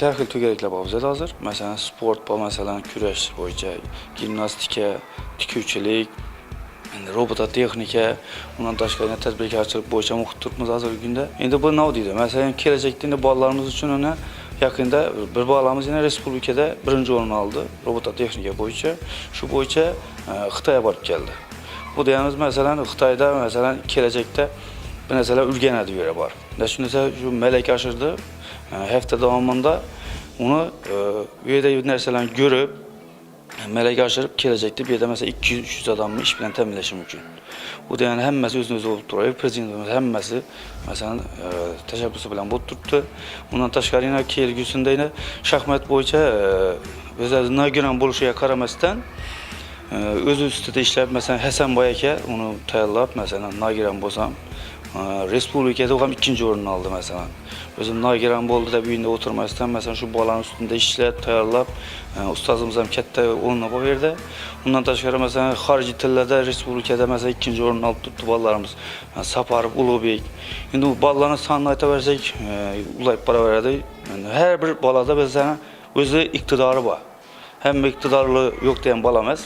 Har xil to'garaklar bor bizda hozir. Masalan, sport bor, masalan, kurash bo'yicha, gimnastika, tikuvchilik, endi robototexnika, undan tashqari tadbirkorchilik bo'yicha o'qib turibmiz hozirgi kunda. Endi bu nima deydi? Masalan, kelajakda endi bolalarimiz uchun uni yaqinda bir bolamiz yana respublikada birinchi o'rin oldi robototexnika bo'yicha. Shu bo'yicha Xitoyga borib keldi. Bu deyamiz, masalan, Xitoyda masalan kelajakda bir narsalar o'rganadi bu yerga borib. Shunda shu malaka oshirdi. Hafta davomida uni bu yerda narsalarni ko'rib, malaka oshirib kelajakda bu yerda masalan 200-300 odamni ish bilan ta'minlashi mumkin. Bu degani hammasi o'zini-o'zi bo'lib turadi. Prezidentimiz hammasi masalan tashabbusi bilan bo'lib turibdi. Undan tashqari yana kelgusida yana shaxmat bo'yicha o'zlari nogiron bo'lishiga qaramasdan o'z ustida ishlab, masalan Hasanboy aka uni tayyorlab, masalan nogiron bo'lsam respublikada ham ikkinchi o'rinni oldi masalan. O'zim nogiron bo'ldi deb uyinda o'tirmasdan masalan shu bolaning ustida ishlab, tayyorlab, ustozimiz ham katta o'rinni olib berdi. Undan tashqari masalan xorijiy tillarda respublikada masalan ikkinchi o'rinni olib turibdi bolalarimiz. Saparov, Ulug'bek. Endi bu bolalarning sonini aytaversak, ulayib boraveradi. Har bir bolada bizning o'zi iqtidori bor. Hamma iqtidorli yo'q degan bola emas.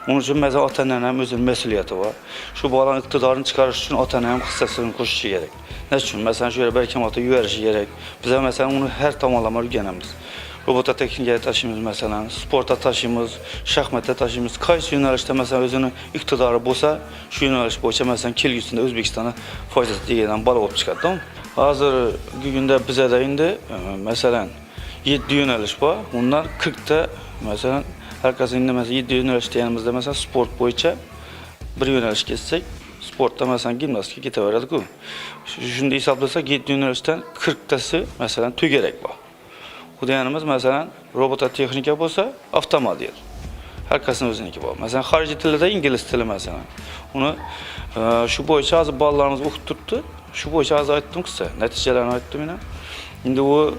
Onun için mesela ota-onaning ham o'zining mas'uliyati bor. Shu bolaning iqtidorini chiqarish uchun ota-ona ham hissasini qo'shishi kerak. Ne uchun? Mesela shu yerga barkamol yuborishi kerak. Biz ham mesela uni har tomonlama o'rganamiz. Robototexnikaga tashiymiz masalan, sportga tashiymiz, shaxmatga tashiymiz. Qaysi yo'nalishda masalan o'zining iqtidori bo'lsa, shu yo'nalish bo'yicha masalan kelgusida O'zbekistonga foydasi tegadan bola bo'lib chiqadi. Hozirgi kunda bizda endi masalan 7 yo'nalish bor. Undan 40 ta masalan herkesin mesela 7 yo'nalish deganimizda mesela sport bo'yicha bir yo'nalish ketsak, sportda masalan gimnastika ketaveradi-ku. Shunday hisoblasak 7 yo'nalishdan 40 tasi masalan to'garak bor. Bu deganimiz masalan robototexnika bo'lsa, avtomobil. Herkesin o'ziniki bor. Masalan xorijiy tilda ingliz tili masalan. Uni shu bo'yicha hozir bolalarimiz o'qib turibdi. Shu bo'yicha hozir aytdim size, natijalarini aytdim men. Endi u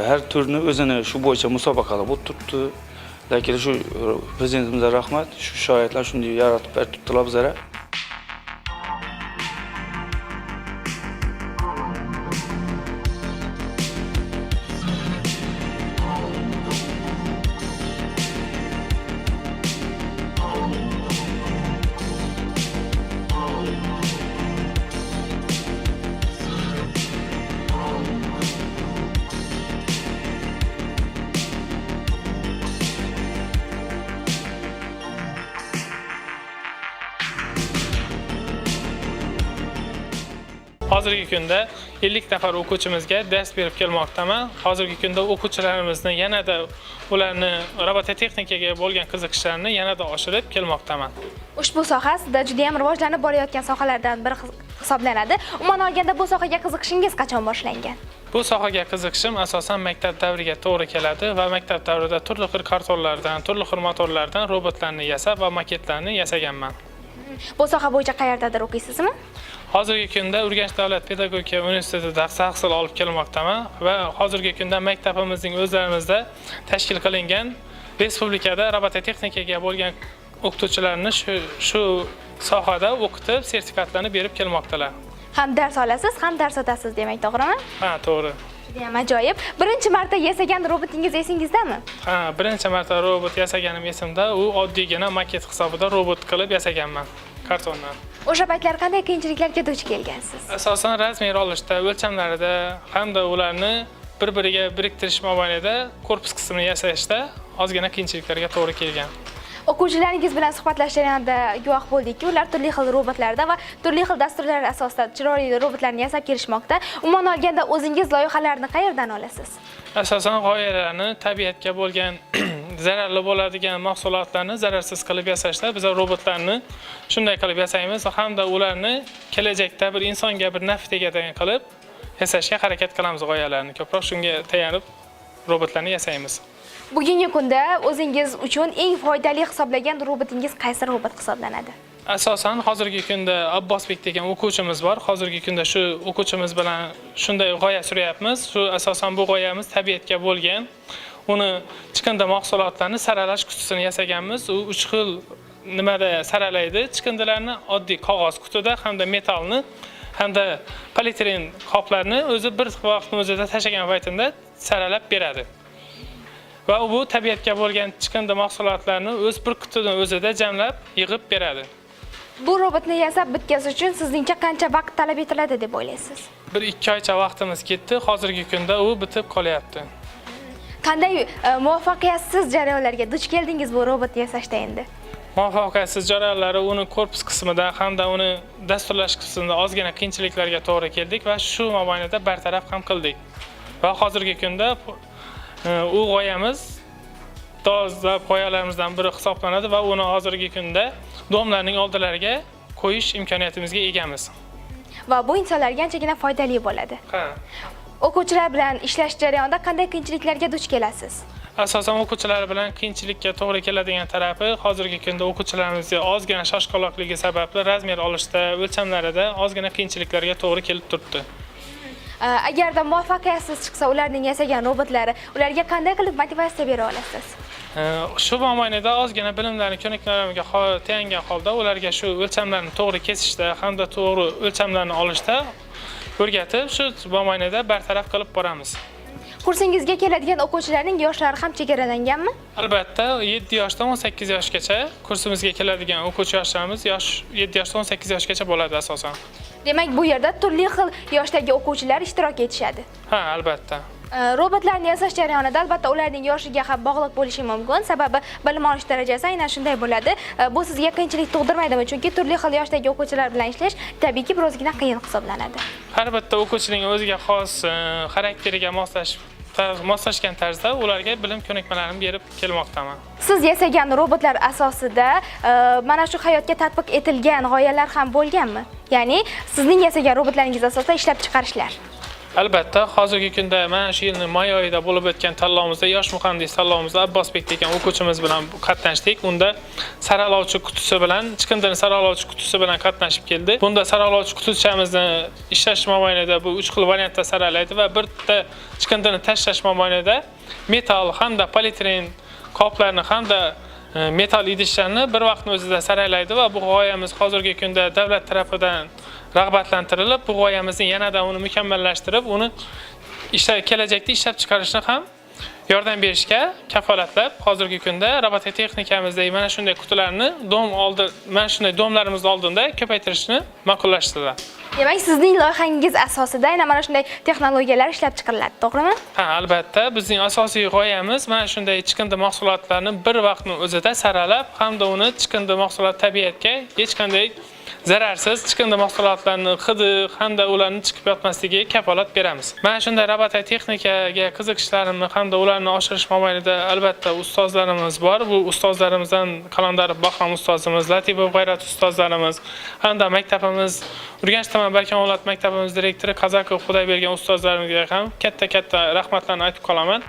her turni o'zini shu bo'yicha musobaqalar bo'lib turibdi. Lakin şu prezidentimizga rahmat, şu shoirlar shunday yaratib beribdilar bizlarga. Hozirgi kunda 50 nafar o'quvchimizga dars berib kelmoqdaman. Hozirgi kunda o'quvchilarimizni yanada ularni robototexnikaga bo'lgan qiziqishlarini yanada oshirib kelmoqdaman. Ushbu soha sizda juda ham rivojlanib borayotgan sohalardan biri hisoblanadi. Umuman olganda bu sohaga qiziqishingiz qachon boshlangan? Bu sohaga qiziqishim asosan maktab davriga to'g'ri keladi va maktab davrida turli xil kartonlardan, turli xil motorlardan robotlarni yasab va maketlarni yasaganman. Bu soha bo'yicha qayerdadir o'qiysizmi? Hozirgi kunda Urganch davlat pedagogika universitetida tahsil olib kelmoqdaman va hozirgi kunda maktabimizning o'zlarimizda tashkil qilingan respublikada robototexnikaga bo'lgan o'qituvchilarni shu sohada o'qitib, sertifikatlarni berib kelmoqdalar. Ham dars olasiz, ham dars o'tasiz demak, to'g'rimi? Ha, to'g'ri. Juda ham ajoyib. Birinchi marta yasagan robotingiz esingizdami? Ha, birinchi marta robot yasaganim esimda. U oddiygina maket hisobida robot qilib yasaganman kartondan. O'sha paytlar qanday qiyinchiliklarga duch kelgansiz? Asosan rasmiy olishda, o'lchamlarida hamda ularni bir-biriga biriktirish mobaynida korpus qismini yasashda ozgina qiyinchiliklarga to'g'ri kelgan. O'quvchilaringiz bilan suhbatlashish jarayonida guvoh bo'ldikki, ular turli xil robotlarda va turli xil dasturlar asosida chiroyli robotlarni yasab kelishmoqda. Umuman olganda o'zingiz loyihalarni qayerdan olasiz? Asosan g'oyalarni tabiatga bo'lgan zararli bo'ladigan mahsulotlarni zararsiz qilib yasashda biz robotlarni shunday qilib yasaymiz hamda ularni kelajakda bir insonga bir naf tegadigan qilib yasashga harakat qilamiz g'oyalarni. Ko'proq shunga tayanib robotlarni yasaymiz. Bugungi kunda o'zingiz uchun eng foydali hisoblagan robotingiz qaysi robot hisoblanadi? Asosan hozirgi kunda Abbosbek degan o'quvchimiz bor. Hozirgi kunda shu o'quvchimiz bilan shunday g'oya suryapmiz. Shu asosan bu g'oyamiz tabiatga bo'lgan. Uni chiqindi mahsulotlarni saralash qutisini yasaganmiz. U 3 xil nimada saralaydi. Chiqindilarni oddiy qog'oz qutida hamda metallni hamda polietilen qoplarni o'zi bir vaqtning o'zida tashagan paytida saralab beradi. Va bu tabiatga bo'lgan chiqindi mahsulotlarni o'z bir qutining o'zida jamlab yig'ib beradi. Bu robotni yasab bitkazish uchun sizningcha qancha vaqt talab etiladi deb o'ylaysiz? 1-2 oycha vaqtimiz ketdi. Hozirgi kunda u bitib qolyapti. Qanday muvaffaqiyatsiz jarayonlarga duch keldingiz bu robotni yasashda endi? Muvaffaqiyatsiz jarayonlari uni korpus qismida hamda uni dasturlash qismida ozgina qiyinchiliklarga to'g'ri keldik va shu mobaynida bartaraf ham qildik. Va hozirgi kunda u g'oyamiz dolzarb g'oyalarimizdan biri hisoblanadi va uni hozirgi kunda domlarning oldilariga qo'yish imkoniyatimizga egamiz. Va bu insonlarga anchagina foydali bo'ladi. Ha. O'quvchilar bilan ishlash jarayonida qanday qiyinchiliklarga duch kelasiz? Asosan o'quvchilar bilan qiyinchilikka to'g'ri keladigan tarafi hozirgi kunda o'quvchilarimizga ozgina shoshqaloqligi sababli razmer olishda, o'lchamlarida ozgina qiyinchiliklarga to'g'ri kelib turibdi. Agarda muvaffaqiyatsiz chiqsa ularning yasagan robotlari, ularga qanday qilib motivatsiya bera olasiz? Shu mobaynida ozgina bilimlarni ko'nikmalarimga tayangan holda ularga shu o'lchamlarni to'g'ri kesishda hamda to'g'ri o'lchamlarni olishda o'rgatib, shu mobaynida bartaraf qilib boramiz. Kursingizga keladigan o'quvchilarning yoshlari ham chegaralanganmi? Albatta, 7 yoshdan 18 yoshgacha kursimizga keladigan o'quvchi yoshlarimiz 7 yoshdan 18 yoshgacha bo'ladi asosan. Demak, bu yerda turli xil yoshdagi o'quvchilar ishtirok etishadi. Ha, albatta. Robotlarni yasash jarayonida albatta ularning yoshiga ham bog'liq bo'lishi mumkin. Sababi bilim olish darajasi aynan shunday bo'ladi. Bu sizga qiyinchilik tug'dirmaydimi? Chunki turli xil yoshdagi o'quvchilar bilan ishlash tabiiyki birozgina qiyin hisoblanadi. Har bitta o'quvchining o'ziga xos xarakteriga moslashgan tarzda ularga bilim ko'nikmalarini berib kelmoqdaman. Siz yasagan robotlar asosida mana shu hayotga tatbiq etilgan g'oyalar ham bo'lganmi? Ya'ni sizning yasagan robotlaringiz asosida ishlab chiqarishlar. Albatta, hozirgi kunda mana shu yilning may oyida bo'lib o'tgan tanlovimizda yosh muhandis tanlovimizda Abbosbek degan o'quvchimiz bilan qatnashdik. Unda saralovchi qutisi bilan, chiqindini saralovchi qutisi bilan qatnashib keldi. Bunda saralovchi qutichamizni ishlash mobaynida bu 3 xil variantda saralaydi va bitta chiqindini tashlash mobaynida metall hamda polietilen qoplarni hamda metal idishlarni bir vaqtning o'zida saralaydi va bu g'oyamiz hozirgi kunda davlat tarafidan rag'batlantirilib, bu g'oyamizni yanada uni mukammallashtirib, uni kelajakda ishlab chiqarishni ham yordam berishga kafolatlab, hozirgi kunda robototexnikamizdagi mana shunday qutilarni mana shunday domlarimiz oldinda ko'paytirishni ma'qullashtirdi. Demak, sizning loyihangiz asosida aynan mana shunday texnologiyalar ishlab chiqariladi, to'g'rimi? Ha, albatta, bizning asosiy g'oyamiz mana shunday chiqindi mahsulotlarni bir vaqtning o'zida saralab, hamda uni chiqindi mahsulot tabiatga hech qanday zararsiz chiqindi mahsulotlarni hidi hamda ularni chiqib yotmasligiga kafolat beramiz. Mana shunday robototexnikaga qiziqishlarimni hamda ularni oshirish mobaynida albatta ustozlarimiz bor. Bu ustozlarimizdan Qalandarov Bahrom ustozimiz, Latipov G'ayrat ustozlarimiz hamda maktabimiz Urganch tuman Barkamol avlod maktabimiz direktori Qazakov Xudoybergan ustozlarimizga ham katta rahmatlarni aytib qolaman.